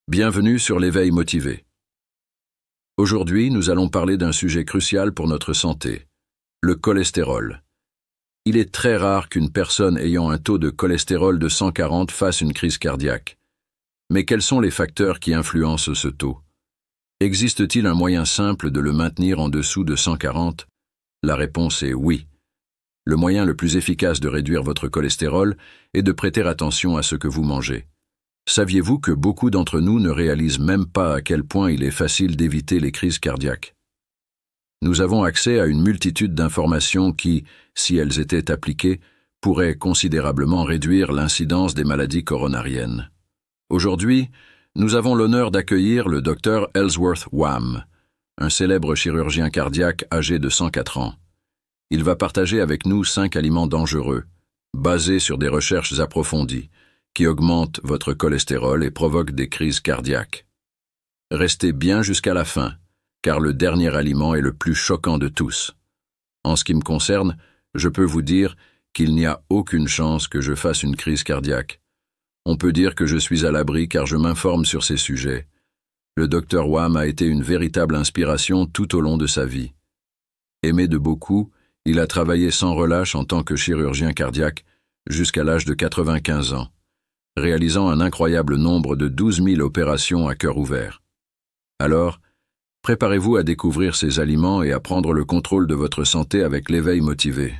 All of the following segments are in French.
Bienvenue sur l'éveil motivé. Aujourd'hui, nous allons parler d'un sujet crucial pour notre santé, le cholestérol. Il est très rare qu'une personne ayant un taux de cholestérol de 140 fasse une crise cardiaque. Mais quels sont les facteurs qui influencent ce taux? Existe-t-il un moyen simple de le maintenir en dessous de 140? La réponse est oui. Le moyen le plus efficace de réduire votre cholestérol est de prêter attention à ce que vous mangez. Saviez-vous que beaucoup d'entre nous ne réalisent même pas à quel point il est facile d'éviter les crises cardiaques? Nous avons accès à une multitude d'informations qui, si elles étaient appliquées, pourraient considérablement réduire l'incidence des maladies coronariennes. Aujourd'hui, nous avons l'honneur d'accueillir le Dr Ellsworth Wham, un célèbre chirurgien cardiaque âgé de 104 ans. Il va partager avec nous 5 aliments dangereux, basés sur des recherches approfondies, qui augmentent votre cholestérol et provoquent des crises cardiaques. Restez bien jusqu'à la fin, car le dernier aliment est le plus choquant de tous. En ce qui me concerne, je peux vous dire qu'il n'y a aucune chance que je fasse une crise cardiaque. On peut dire que je suis à l'abri car je m'informe sur ces sujets. Le Dr Wham a été une véritable inspiration tout au long de sa vie. Aimé de beaucoup, il a travaillé sans relâche en tant que chirurgien cardiaque jusqu'à l'âge de 95 ans. Réalisant un incroyable nombre de 12 000 opérations à cœur ouvert. Alors, préparez-vous à découvrir ces aliments et à prendre le contrôle de votre santé avec l'éveil motivé.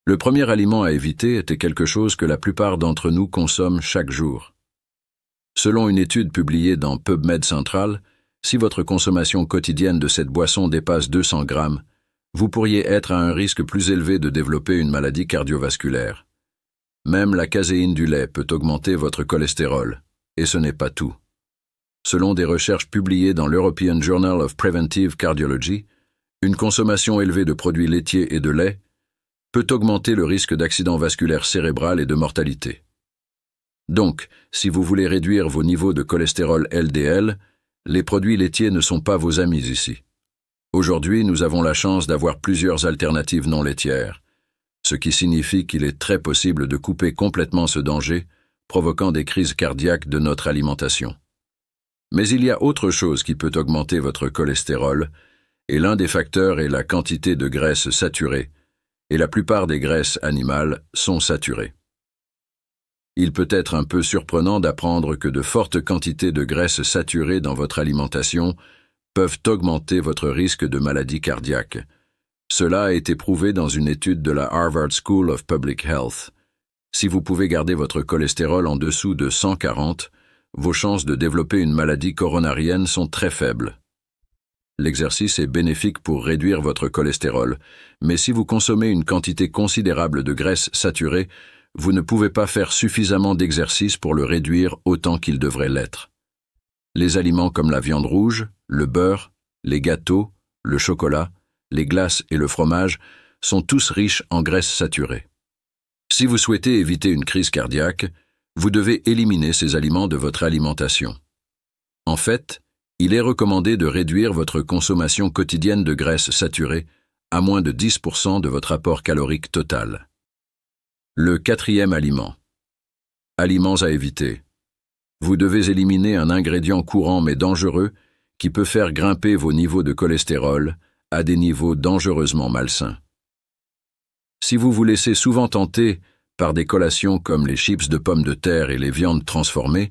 Le premier aliment à éviter était quelque chose que la plupart d'entre nous consomment chaque jour. Selon une étude publiée dans PubMed Central, si votre consommation quotidienne de cette boisson dépasse 200 grammes, vous pourriez être à un risque plus élevé de développer une maladie cardiovasculaire. Même la caséine du lait peut augmenter votre cholestérol, et ce n'est pas tout. Selon des recherches publiées dans l'European Journal of Preventive Cardiology, une consommation élevée de produits laitiers et de lait peut augmenter le risque d'accident vasculaire cérébral et de mortalité. Donc, si vous voulez réduire vos niveaux de cholestérol LDL, les produits laitiers ne sont pas vos amis ici. Aujourd'hui, nous avons la chance d'avoir plusieurs alternatives non laitières, ce qui signifie qu'il est très possible de couper complètement ce danger, provoquant des crises cardiaques de notre alimentation. Mais il y a autre chose qui peut augmenter votre cholestérol, et l'un des facteurs est la quantité de graisses saturées, et la plupart des graisses animales sont saturées. Il peut être un peu surprenant d'apprendre que de fortes quantités de graisses saturées dans votre alimentation peuvent augmenter votre risque de maladie cardiaque. Cela a été prouvé dans une étude de la Harvard School of Public Health. Si vous pouvez garder votre cholestérol en dessous de 140, vos chances de développer une maladie coronarienne sont très faibles. L'exercice est bénéfique pour réduire votre cholestérol, mais si vous consommez une quantité considérable de graisse saturée, vous ne pouvez pas faire suffisamment d'exercice pour le réduire autant qu'il devrait l'être. Les aliments comme la viande rouge, le beurre, les gâteaux, le chocolat, les glaces et le fromage sont tous riches en graisses saturées. Si vous souhaitez éviter une crise cardiaque, vous devez éliminer ces aliments de votre alimentation. En fait, il est recommandé de réduire votre consommation quotidienne de graisses saturées à moins de 10% de votre apport calorique total. Le quatrième aliment. Aliments à éviter. Vous devez éliminer un ingrédient courant mais dangereux qui peut faire grimper vos niveaux de cholestérol à des niveaux dangereusement malsains. Si vous vous laissez souvent tenter par des collations comme les chips de pommes de terre et les viandes transformées,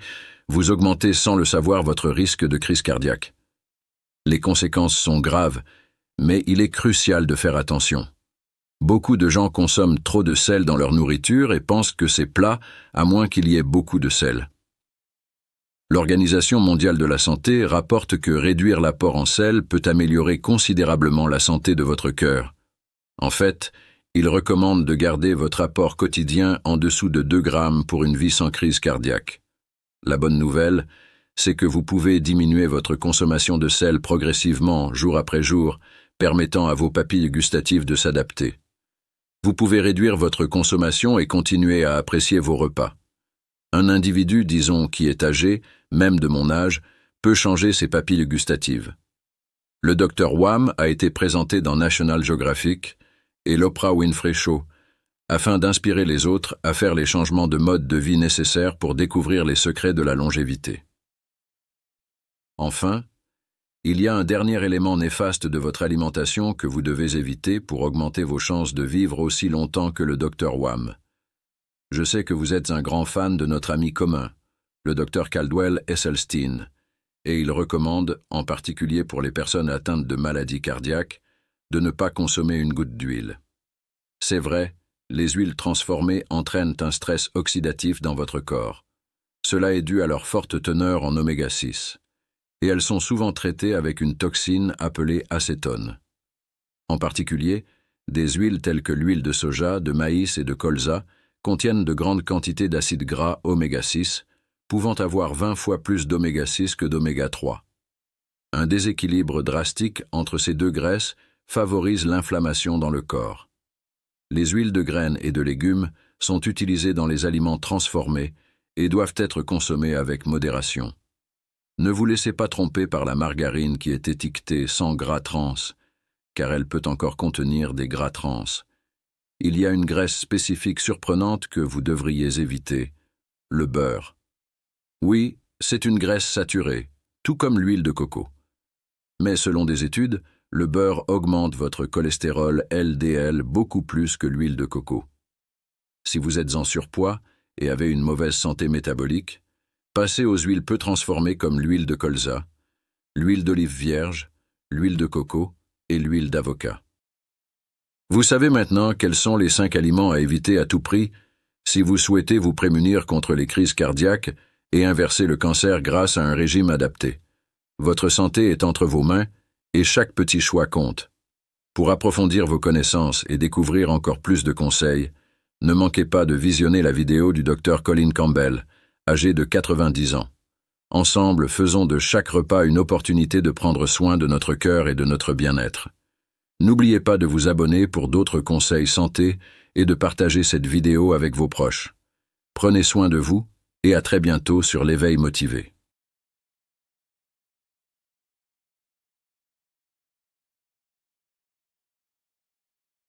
vous augmentez sans le savoir votre risque de crise cardiaque. Les conséquences sont graves, mais il est crucial de faire attention. Beaucoup de gens consomment trop de sel dans leur nourriture et pensent que c'est plat à moins qu'il y ait beaucoup de sel. L'Organisation mondiale de la santé rapporte que réduire l'apport en sel peut améliorer considérablement la santé de votre cœur. En fait, il recommande de garder votre apport quotidien en dessous de 2 grammes pour une vie sans crise cardiaque. La bonne nouvelle, c'est que vous pouvez diminuer votre consommation de sel progressivement, jour après jour, permettant à vos papilles gustatives de s'adapter. Vous pouvez réduire votre consommation et continuer à apprécier vos repas. Un individu, disons, qui est âgé, même de mon âge, peut changer ses papilles gustatives. Le Dr Wham a été présenté dans National Geographic et l'Oprah Winfrey Show, afin d'inspirer les autres à faire les changements de mode de vie nécessaires pour découvrir les secrets de la longévité. Enfin, il y a un dernier élément néfaste de votre alimentation que vous devez éviter pour augmenter vos chances de vivre aussi longtemps que le Dr Wham. Je sais que vous êtes un grand fan de notre ami commun, le Dr Caldwell Esselstyn, et il recommande, en particulier pour les personnes atteintes de maladies cardiaques, de ne pas consommer une goutte d'huile. C'est vrai, les huiles transformées entraînent un stress oxydatif dans votre corps. Cela est dû à leur forte teneur en oméga 6. Et elles sont souvent traitées avec une toxine appelée acétone. En particulier, des huiles telles que l'huile de soja, de maïs et de colza contiennent de grandes quantités d'acides gras oméga 6, pouvant avoir 20 fois plus d'oméga 6 que d'oméga 3. Un déséquilibre drastique entre ces deux graisses favorise l'inflammation dans le corps. Les huiles de graines et de légumes sont utilisées dans les aliments transformés et doivent être consommées avec modération. Ne vous laissez pas tromper par la margarine qui est étiquetée sans gras trans, car elle peut encore contenir des gras trans. Il y a une graisse spécifique surprenante que vous devriez éviter, le beurre. Oui, c'est une graisse saturée, tout comme l'huile de coco. Mais selon des études, le beurre augmente votre cholestérol LDL beaucoup plus que l'huile de coco. Si vous êtes en surpoids et avez une mauvaise santé métabolique, passez aux huiles peu transformées comme l'huile de colza, l'huile d'olive vierge, l'huile de coco et l'huile d'avocat. Vous savez maintenant quels sont les 5 aliments à éviter à tout prix si vous souhaitez vous prémunir contre les crises cardiaques et inverser le cancer grâce à un régime adapté. Votre santé est entre vos mains et chaque petit choix compte. Pour approfondir vos connaissances et découvrir encore plus de conseils, ne manquez pas de visionner la vidéo du Dr Colin Campbell, âgé de 90 ans. Ensemble, faisons de chaque repas une opportunité de prendre soin de notre cœur et de notre bien-être. N'oubliez pas de vous abonner pour d'autres conseils santé et de partager cette vidéo avec vos proches. Prenez soin de vous et à très bientôt sur l'Éveil motivé.